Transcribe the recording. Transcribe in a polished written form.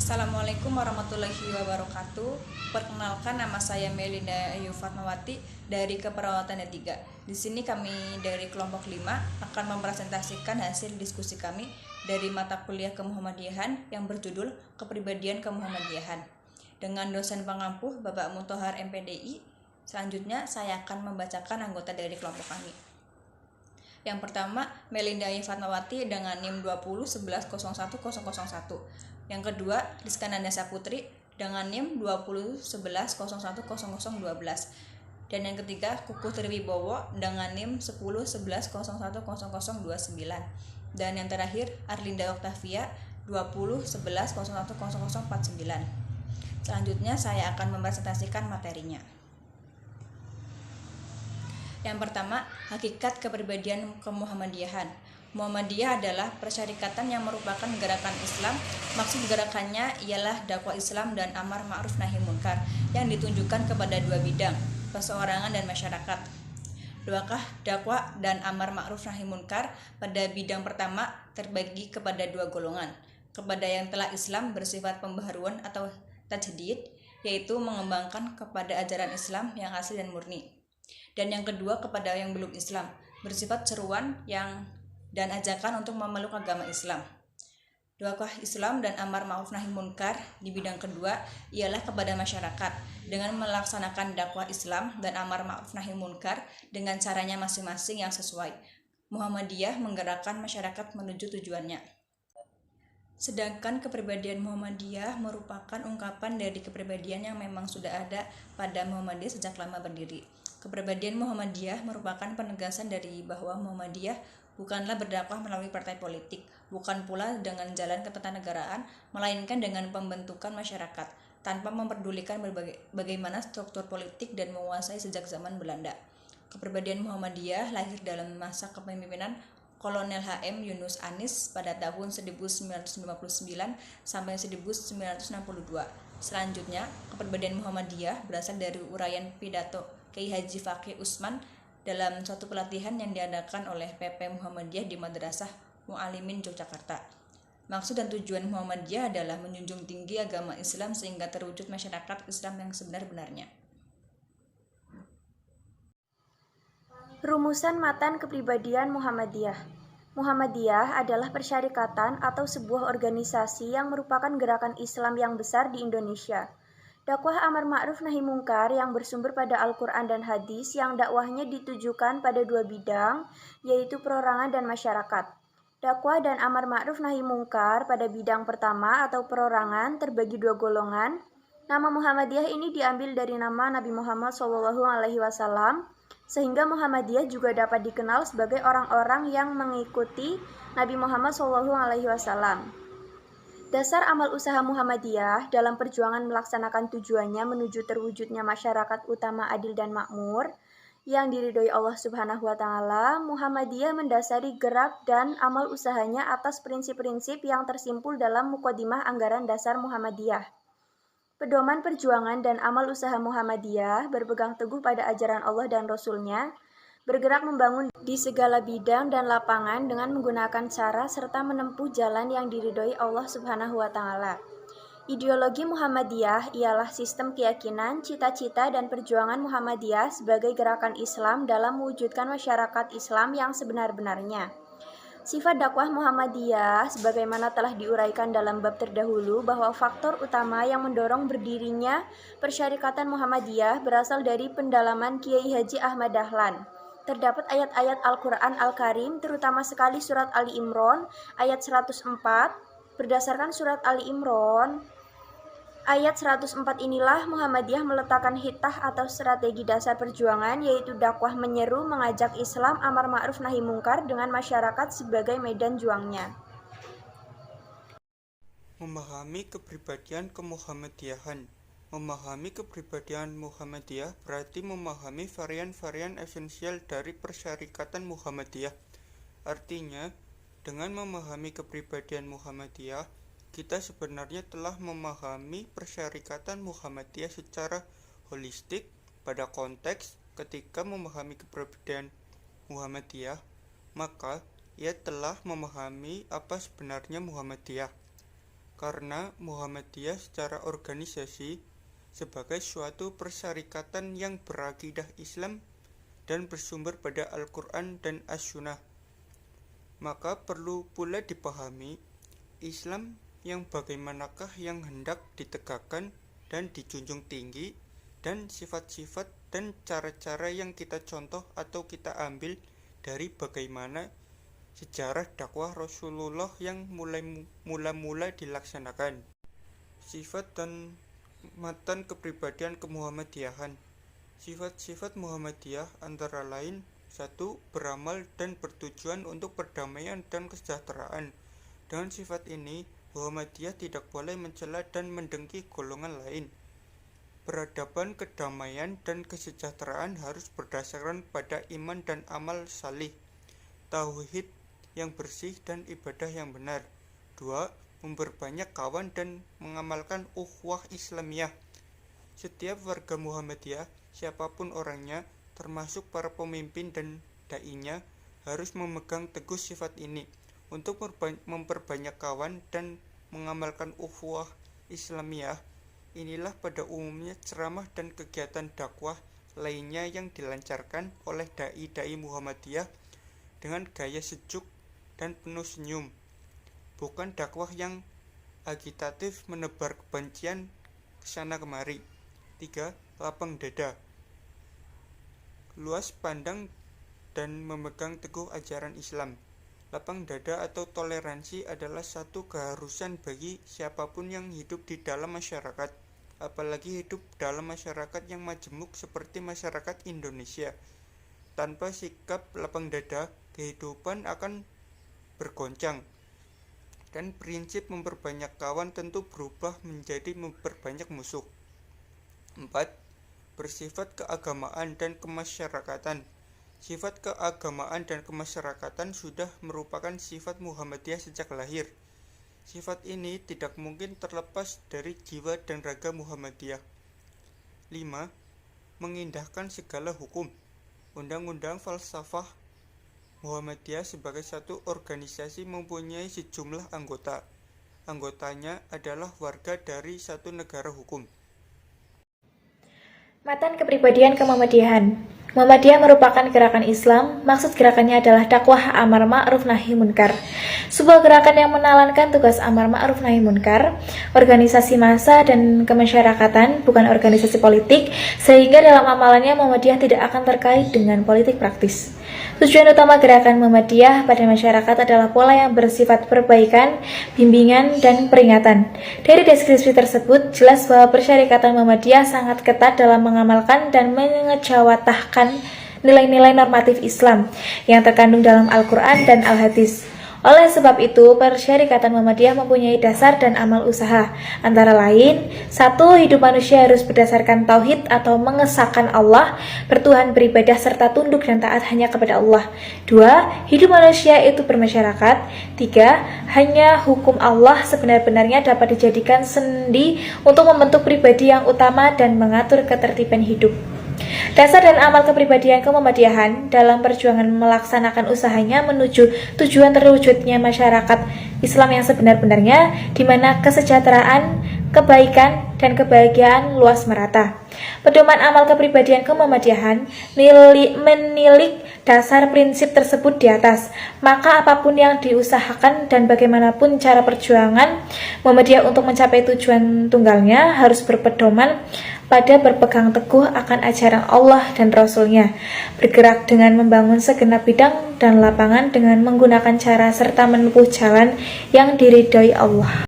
Assalamualaikum warahmatullahi wabarakatuh. Perkenalkan, nama saya Melinda Ayu Fatmawati dari Keperawatan D3. Di sini kami dari kelompok 5 akan mempresentasikan hasil diskusi kami dari mata kuliah Kemuhammadiyahan yang berjudul Kepribadian Kemuhammadiyahan dengan dosen pengampu Bapak Muthohar MPDI. Selanjutnya saya akan membacakan anggota dari kelompok kami. Yang pertama, Melinda Ayu Fatmawati dengan NIM 2011010101. Yang kedua, Rizka Nandasa Putri dengan NIM 2011010012. Dan yang ketiga, Kuku Triwibowo dengan NIM 1011010029. Dan yang terakhir, Arlinda Oktavia 2011010049. Selanjutnya saya akan mempresentasikan materinya. Yang pertama, hakikat kepribadian Kemuhammadiyahan. Muhammadiyah adalah persyarikatan yang merupakan gerakan Islam. Maksud gerakannya ialah dakwah Islam dan amar ma'ruf nahi munkar yang ditunjukkan kepada dua bidang, perseorangan dan masyarakat. Dakwah dan amar ma'ruf nahi munkar pada bidang pertama terbagi kepada dua golongan. Kepada yang telah Islam bersifat pembaharuan atau tajdid, yaitu mengembangkan kepada ajaran Islam yang asli dan murni. Dan yang kedua kepada yang belum Islam, bersifat seruan dan ajakan untuk memeluk agama Islam. Dakwah Islam dan amar ma'ruf nahi munkar di bidang kedua ialah kepada masyarakat dengan melaksanakan dakwah Islam dan amar ma'ruf nahi munkar dengan caranya masing-masing yang sesuai. Muhammadiyah menggerakkan masyarakat menuju tujuannya. Sedangkan kepribadian Muhammadiyah merupakan ungkapan dari kepribadian yang memang sudah ada pada Muhammadiyah sejak lama berdiri. Kepribadian Muhammadiyah merupakan penegasan dari bahwa Muhammadiyah bukanlah berdakwah melalui partai politik, bukan pula dengan jalan ketatanegaraan, melainkan dengan pembentukan masyarakat, tanpa memperdulikan bagaimana struktur politik dan menguasai sejak zaman Belanda. Kepribadian Muhammadiyah lahir dalam masa kepemimpinan Kolonel H.M. Yunus Anis pada tahun 1959 sampai 1962. Selanjutnya, kepribadian Muhammadiyah berasal dari uraian pidato Kiai Haji Fakih Usman dalam suatu pelatihan yang diadakan oleh PP Muhammadiyah di Madrasah Mu'alimin Yogyakarta. Maksud dan tujuan Muhammadiyah adalah menjunjung tinggi agama Islam sehingga terwujud masyarakat Islam yang sebenar-benarnya. Rumusan matan kepribadian Muhammadiyah. Muhammadiyah adalah persyarikatan atau sebuah organisasi yang merupakan gerakan Islam yang besar di Indonesia. Dakwah amar ma'ruf nahi munkar yang bersumber pada Al-Quran dan hadis yang dakwahnya ditujukan pada dua bidang, yaitu perorangan dan masyarakat. Dakwah dan amar ma'ruf nahi munkar pada bidang pertama atau perorangan terbagi dua golongan. Nama Muhammadiyah ini diambil dari nama Nabi Muhammad SAW, sehingga Muhammadiyah juga dapat dikenal sebagai orang-orang yang mengikuti Nabi Muhammad SAW. Dasar amal usaha Muhammadiyah dalam perjuangan melaksanakan tujuannya menuju terwujudnya masyarakat utama adil dan makmur yang diridhoi Allah Subhanahu wa Ta'ala. Muhammadiyah mendasari gerak dan amal usahanya atas prinsip-prinsip yang tersimpul dalam Muqaddimah Anggaran Dasar Muhammadiyah. Pedoman perjuangan dan amal usaha Muhammadiyah berpegang teguh pada ajaran Allah dan Rasul-Nya, bergerak membangun di segala bidang dan lapangan dengan menggunakan cara serta menempuh jalan yang diridhoi Allah Subhanahu wa Ta'ala. Ideologi Muhammadiyah ialah sistem keyakinan, cita-cita, dan perjuangan Muhammadiyah sebagai gerakan Islam dalam mewujudkan masyarakat Islam yang sebenar-benarnya. Sifat dakwah Muhammadiyah sebagaimana telah diuraikan dalam bab terdahulu bahwa faktor utama yang mendorong berdirinya persyarikatan Muhammadiyah berasal dari pendalaman Kiai Haji Ahmad Dahlan. Terdapat ayat-ayat Al-Quran Al-Karim, terutama sekali surat Ali Imran, ayat 104. Berdasarkan surat Ali Imran, ayat 104 inilah Muhammadiyah meletakkan hitah atau strategi dasar perjuangan, yaitu dakwah menyeru, mengajak Islam, amar ma'ruf nahi munkar dengan masyarakat sebagai medan juangnya. Memahami kepribadian Kemuhammadiyahan. Memahami kepribadian Muhammadiyah berarti memahami varian-varian esensial dari persyarikatan Muhammadiyah. Artinya, dengan memahami kepribadian Muhammadiyah, kita sebenarnya telah memahami persyarikatan Muhammadiyah secara holistik. Pada konteks ketika memahami kepribadian Muhammadiyah, maka ia telah memahami apa sebenarnya Muhammadiyah. karena Muhammadiyah secara organisasi sebagai suatu persyarikatan yang berakidah Islam dan bersumber pada Al-Quran dan As-Sunnah. Maka perlu pula dipahami Islam yang bagaimanakah yang hendak ditegakkan dan dijunjung tinggi, dan sifat-sifat dan cara-cara yang kita contoh atau kita ambil dari bagaimana sejarah dakwah Rasulullah yang mula-mula dilaksanakan. Sifat dan matan kepribadian kemuhammadiyahan. Sifat-sifat Muhammadiyah antara lain: 1. Beramal dan bertujuan untuk perdamaian dan kesejahteraan. Dengan sifat ini, Muhammadiyah tidak boleh mencela dan mendengki golongan lain. Peradaban kedamaian dan kesejahteraan harus berdasarkan pada iman dan amal salih, tauhid yang bersih dan ibadah yang benar. 2. Memperbanyak kawan dan mengamalkan ukhuwah Islamiyah. Setiap warga Muhammadiyah, siapapun orangnya, termasuk para pemimpin dan dai-nya, harus memegang teguh sifat ini untuk memperbanyak kawan dan mengamalkan ukhuwah Islamiyah. Inilah pada umumnya ceramah dan kegiatan dakwah lainnya yang dilancarkan oleh dai-dai Muhammadiyah dengan gaya sejuk dan penuh senyum, bukan dakwah yang agitatif menebar kebencian kesana kemari. 3. Lapang dada, luas pandang dan memegang teguh ajaran Islam. Lapang dada atau toleransi adalah satu keharusan bagi siapapun yang hidup di dalam masyarakat, apalagi hidup dalam masyarakat yang majemuk seperti masyarakat Indonesia. Tanpa sikap lapang dada, kehidupan akan bergoncang, dan prinsip memperbanyak kawan tentu berubah menjadi memperbanyak musuh. 4. Bersifat keagamaan dan kemasyarakatan. Sifat keagamaan dan kemasyarakatan sudah merupakan sifat Muhammadiyah sejak lahir. Sifat ini tidak mungkin terlepas dari jiwa dan raga Muhammadiyah. 5. Mengindahkan segala hukum. Undang-undang falsafah Muhammadiyah sebagai satu organisasi mempunyai sejumlah anggota. Anggotanya adalah warga dari satu negara hukum. Matan kepribadian kemuhammadiyahan. Muhammadiyah merupakan gerakan Islam. Maksud gerakannya adalah dakwah amar ma'ruf nahi munkar. Sebuah gerakan yang menalankan tugas amar ma'ruf nahi munkar, organisasi massa dan kemasyarakatan, bukan organisasi politik, sehingga dalam amalannya Muhammadiyah tidak akan terkait dengan politik praktis. Tujuan utama gerakan Muhammadiyah pada masyarakat adalah pola yang bersifat perbaikan, bimbingan, dan peringatan. Dari deskripsi tersebut, jelas bahwa persyarikatan Muhammadiyah sangat ketat dalam mengamalkan dan mengejawantahkan nilai-nilai normatif Islam yang terkandung dalam Al-Quran dan Al-Hadis. Oleh sebab itu, persyarikatan Muhammadiyah mempunyai dasar dan amal usaha. Antara lain, 1. Hidup manusia harus berdasarkan tauhid atau mengesahkan Allah, bertuhan, beribadah, serta tunduk dan taat hanya kepada Allah. 2. Hidup manusia itu bermasyarakat. 3. Hanya hukum Allah sebenar-benarnya dapat dijadikan sendi untuk membentuk pribadi yang utama dan mengatur ketertiban hidup. Dasar dan amal kepribadian kemuhammadiyahan dalam perjuangan melaksanakan usahanya menuju tujuan terwujudnya masyarakat Islam yang sebenar-benarnya, di mana kesejahteraan, kebaikan, dan kebahagiaan luas merata. Pedoman amal kepribadian kemuhammadiyahan menilik dasar prinsip tersebut di atas. Maka apapun yang diusahakan dan bagaimanapun cara perjuangan Muhammadiyah untuk mencapai tujuan tunggalnya harus berpedoman pada berpegang teguh akan ajaran Allah dan Rasul-Nya, bergerak dengan membangun segenap bidang dan lapangan dengan menggunakan cara serta menempuh jalan yang diridhoi Allah.